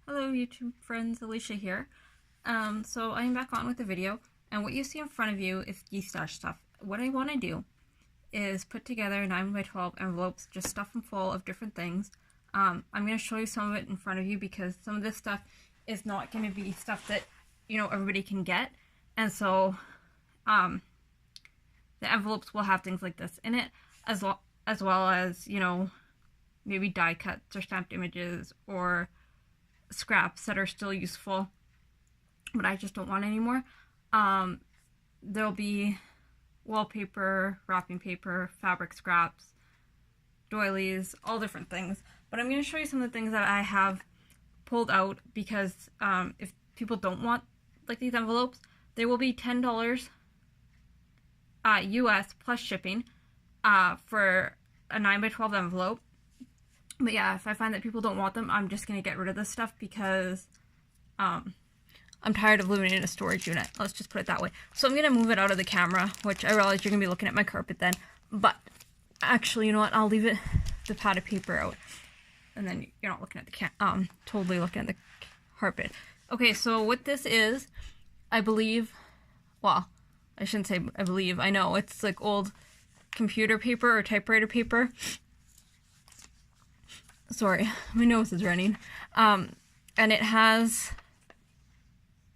Hello YouTube friends, Alicia here. So I'm back on with the video, and what you see in front of you is destash stuff. What I want to do is put together 9x12 envelopes, just stuff them full of different things. I'm going to show you some of it in front of you because some of this stuff is not going to be stuff that, everybody can get. And so, the envelopes will have things like this in it, as well as, maybe die cuts or stamped images or scraps that are still useful, but I just don't want anymore. There'll be wallpaper, wrapping paper, fabric scraps, doilies, all different things. But I'm going to show you some of the things that I have pulled out because if people don't want like these envelopes, they will be $10 US plus shipping for a 9x12 envelope. But yeah, if I find that people don't want them, I'm just going to get rid of this stuff because I'm tired of living in a storage unit. Let's just put it that way. So I'm going to move it out of the camera, which I realize you're going to be looking at my carpet then. But actually, you know what? I'll leave it, the pad of paper out. And then you're not looking at the totally looking at the carpet. Okay, so what this is, I believe, well, I shouldn't say I believe, I know. It's like old computer paper or typewriter paper. Sorry, my nose is running. And it has,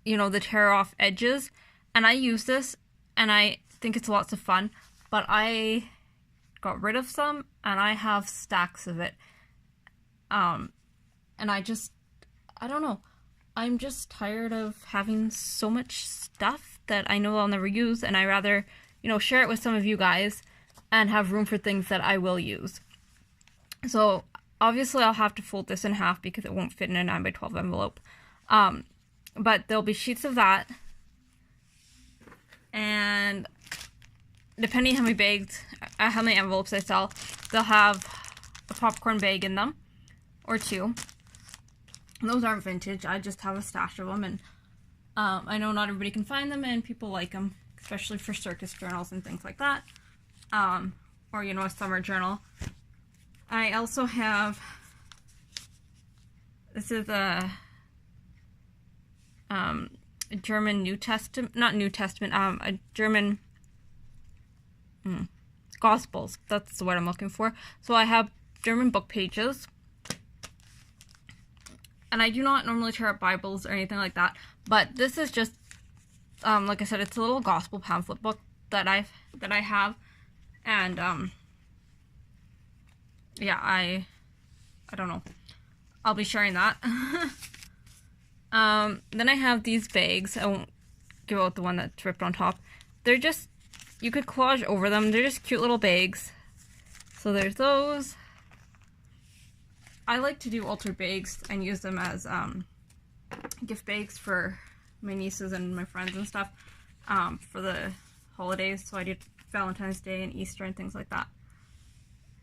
the tear off edges. And I use this, and I think it's lots of fun. But I got rid of some, and I have stacks of it. And I don't know. I'm just tired of having so much stuff that I know I'll never use. And I rather, share it with some of you guys and have room for things that I will use. So obviously, I'll have to fold this in half because it won't fit in a 9x12 envelope. But there'll be sheets of that. And depending how many envelopes I sell, they'll have a popcorn bag in them. Or two. Those aren't vintage. I just have a stash of them. And I know not everybody can find them, and people like them. Especially for circus journals and things like that. Or, a summer journal. I also have, this is a German New Testament, not New Testament, a German Gospels. That's the word I'm looking for. So I have German book pages. And I do not normally tear up Bibles or anything like that. But this is just, like I said, it's a little gospel pamphlet book that I have. And, yeah, I don't know. I'll be sharing that. Then I have these bags. I won't give out the one that's ripped on top. They're just, you could collage over them. They're just cute little bags. So there's those. I like to do altered bags and use them as gift bags for my nieces and my friends and stuff for the holidays. So I did Valentine's Day and Easter and things like that.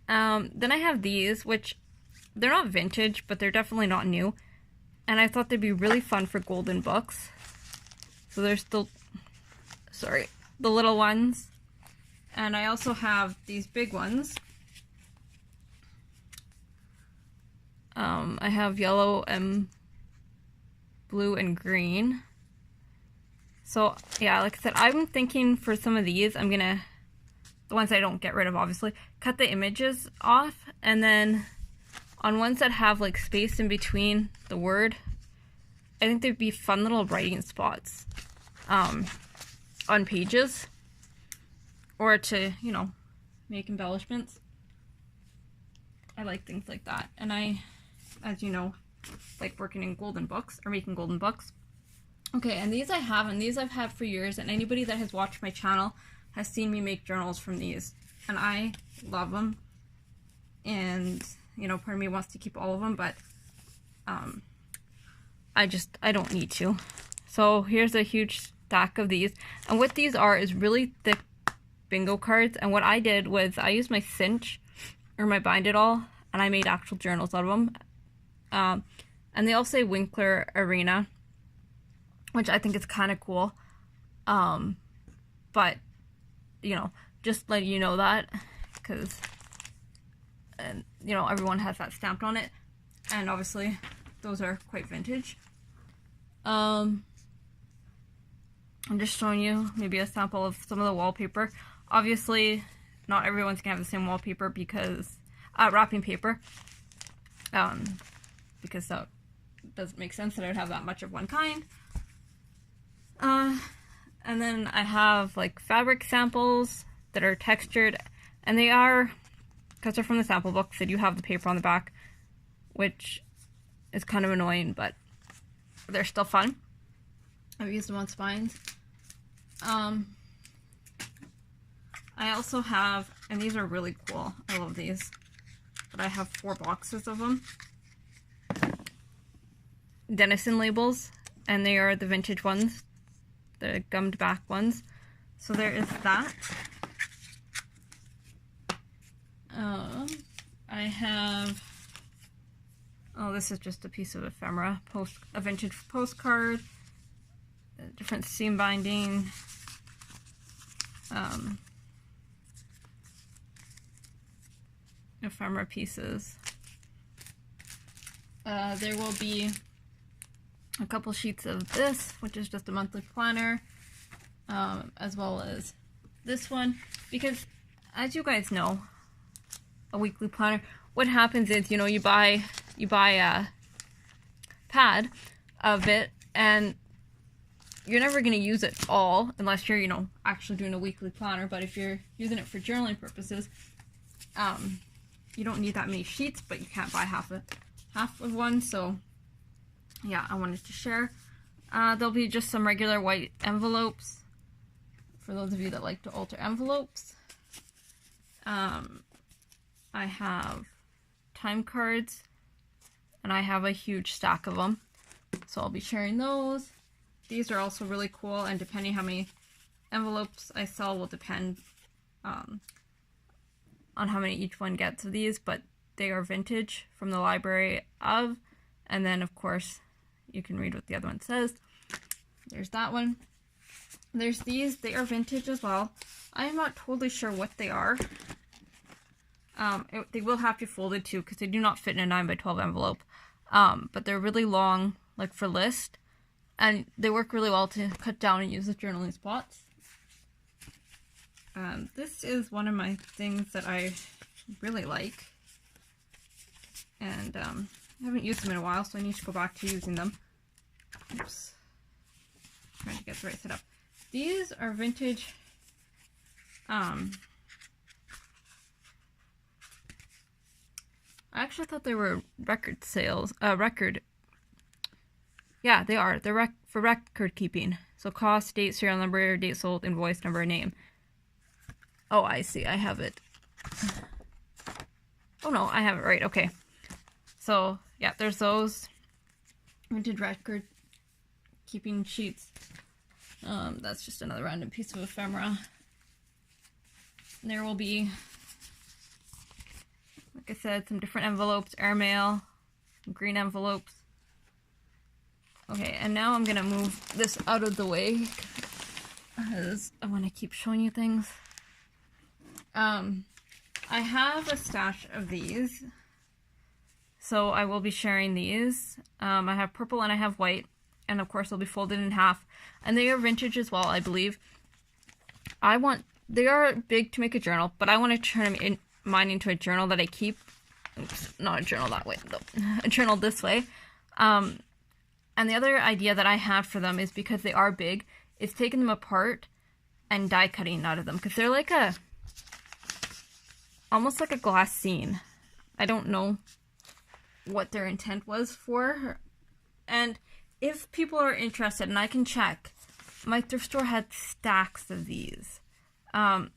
Then I have these, which they're not vintage, but they're definitely not new. And I thought they'd be really fun for golden books. So there's the little ones. And I also have these big ones. I have yellow and blue and green. So, yeah, like I said, I'm thinking for some of these, I'm gonna, the ones I don't get rid of, obviously, cut the images off, and then on ones that have, like, space in between the word, I think they'd be fun little writing spots on pages, or to, make embellishments. I like things like that, and I, as you know, like working in golden books, or making golden books. Okay, and these I have, and these I've had for years, and anybody that has watched my channel has seen me make journals from these, and I love them, and, part of me wants to keep all of them, but, I don't need to. So here's a huge stack of these, and what these are is really thick bingo cards, and what I did was I used my cinch, or my bind it all, and I made actual journals out of them, and they all say Winkler Arena, which I think is kind of cool, but, just letting you know that, because, everyone has that stamped on it, and obviously those are quite vintage. I'm just showing you maybe a sample of some of the wallpaper. Obviously, not everyone's gonna have the same wallpaper because wrapping paper, because that doesn't make sense that I would have that much of one kind. And then I have like fabric samples that are textured, and they are, because they're from the sample books, they do have the paper on the back, which is kind of annoying, but they're still fun. I've used them on spines. I also have, and these are really cool, I love these, but I have 4 boxes of them. Denizen labels, and they are the vintage ones, the gummed back ones. So there is that. I have, oh, this is just a piece of ephemera, a vintage postcard, different seam binding, ephemera pieces. There will be a couple sheets of this, which is just a monthly planner, as well as this one, because as you guys know, a weekly planner, what happens is, you know, you buy a pad of it, and you're never going to use it all unless you're, you know, actually doing a weekly planner. But if you're using it for journaling purposes, you don't need that many sheets, but you can't buy half of one. So yeah, I wanted to share. There'll be just some regular white envelopes for those of you that like to alter envelopes. I have time cards, and I have a huge stack of them, so I'll be sharing those. These are also really cool, and depending how many envelopes I sell will depend on how many each one gets of these, but they are vintage from the library of, and then of course you can read what the other one says. There's that one. There's these, they are vintage as well. I am not totally sure what they are. They will have to be folded too, because they do not fit in a 9x12 envelope. But they're really long, like for list, and they work really well to cut down and use as journaling spots. This is one of my things that I really like, and I haven't used them in a while, so I need to go back to using them. Oops. Trying to get the right setup. These are vintage. I actually thought they were record sales. Yeah, they are. They're for record keeping. So cost, date, serial number, date sold, invoice number, name. Oh, I see. I have it. Oh no, I have it right. Okay. So yeah, there's those vintage record keeping sheets. That's just another random piece of ephemera. And there will be, like I said, some different envelopes, airmail, green envelopes. Okay, and now I'm gonna move this out of the way because I want to keep showing you things. I have a stash of these, so I will be sharing these. I have purple and I have white, and of course they'll be folded in half, and they are vintage as well, I believe. They are big to make a journal, but I want to turn mine into a journal that I keep. Oops, not a journal that way, though. A journal this way. And the other idea that I had for them is, because they are big, is taking them apart and die cutting out of them, because they're like almost like a glass scene. I don't know what their intent was for. And if people are interested, and I can check, my thrift store had stacks of these. And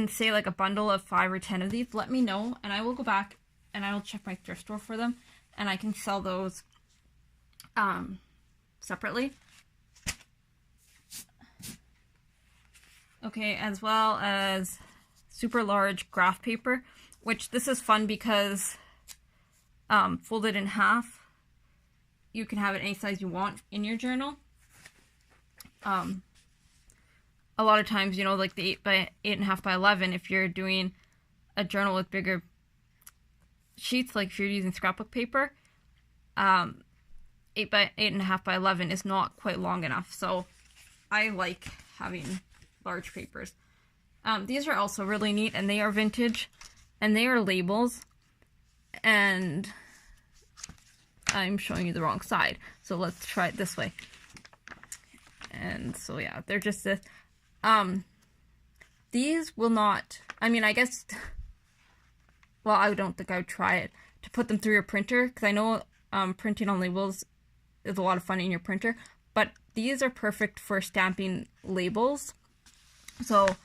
say like a bundle of 5 or 10 of these, let me know, and I will go back and I will check my thrift store for them, and I can sell those separately. Okay, as well as super large graph paper, which this is fun because folded in half, you can have it any size you want in your journal. A lot of times, you know, like the 8.5 by 11, if you're doing a journal with bigger sheets, like if you're using scrapbook paper, 8 by 8.5 by 11 is not quite long enough. So I like having large papers. These are also really neat, and they are vintage, and they are labels, and I'm showing you the wrong side. So let's try it this way. And so yeah, they're just this. These will not, I mean, I guess, well, I don't think I would try it to put them through your printer, because I know printing on labels is a lot of fun in your printer, but these are perfect for stamping labels. So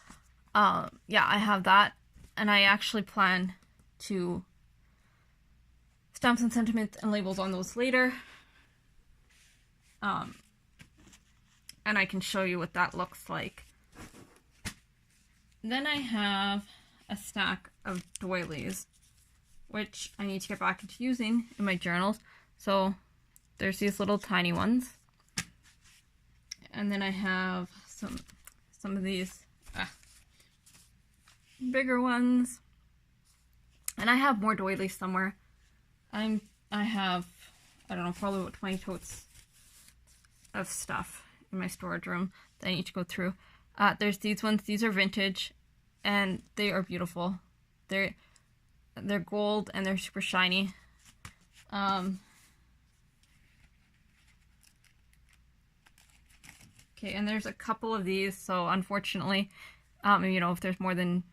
yeah, I have that, and I actually plan to stamp some sentiments and labels on those later. And I can show you what that looks like. Then I have a stack of doilies, which I need to get back into using in my journals. So there's these little tiny ones. And then I have some of these bigger ones, and I have more doilies somewhere. I have, I don't know, probably about 20 totes of stuff in my storage room that I need to go through. There's these ones. These are vintage, and they are beautiful. They're gold, and they're super shiny. Okay, and there's a couple of these, so unfortunately, you know, if there's more than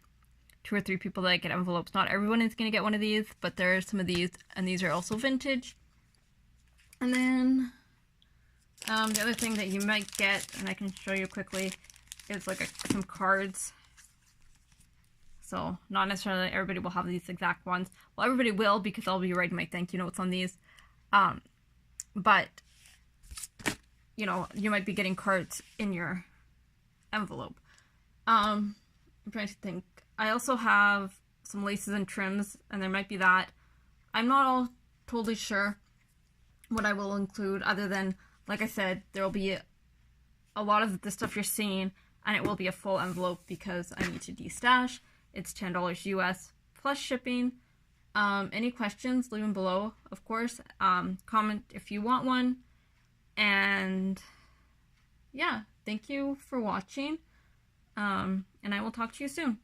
2 or 3 people that get envelopes, not everyone is going to get one of these, but there are some of these, and these are also vintage. And then the other thing that you might get, and I can show you quickly, is like some cards. So not necessarily everybody will have these exact ones. Well, everybody will, because I'll be writing my thank you notes on these. But you know, you might be getting cards in your envelope. I'm trying to think. I also have some laces and trims, and there might be that. I'm not all totally sure what I will include, other than, like I said, there will be a lot of the stuff you're seeing, and it will be a full envelope because I need to destash. It's $10 US plus shipping. Any questions, leave them below, of course. Comment if you want one. And yeah, thank you for watching. And I will talk to you soon.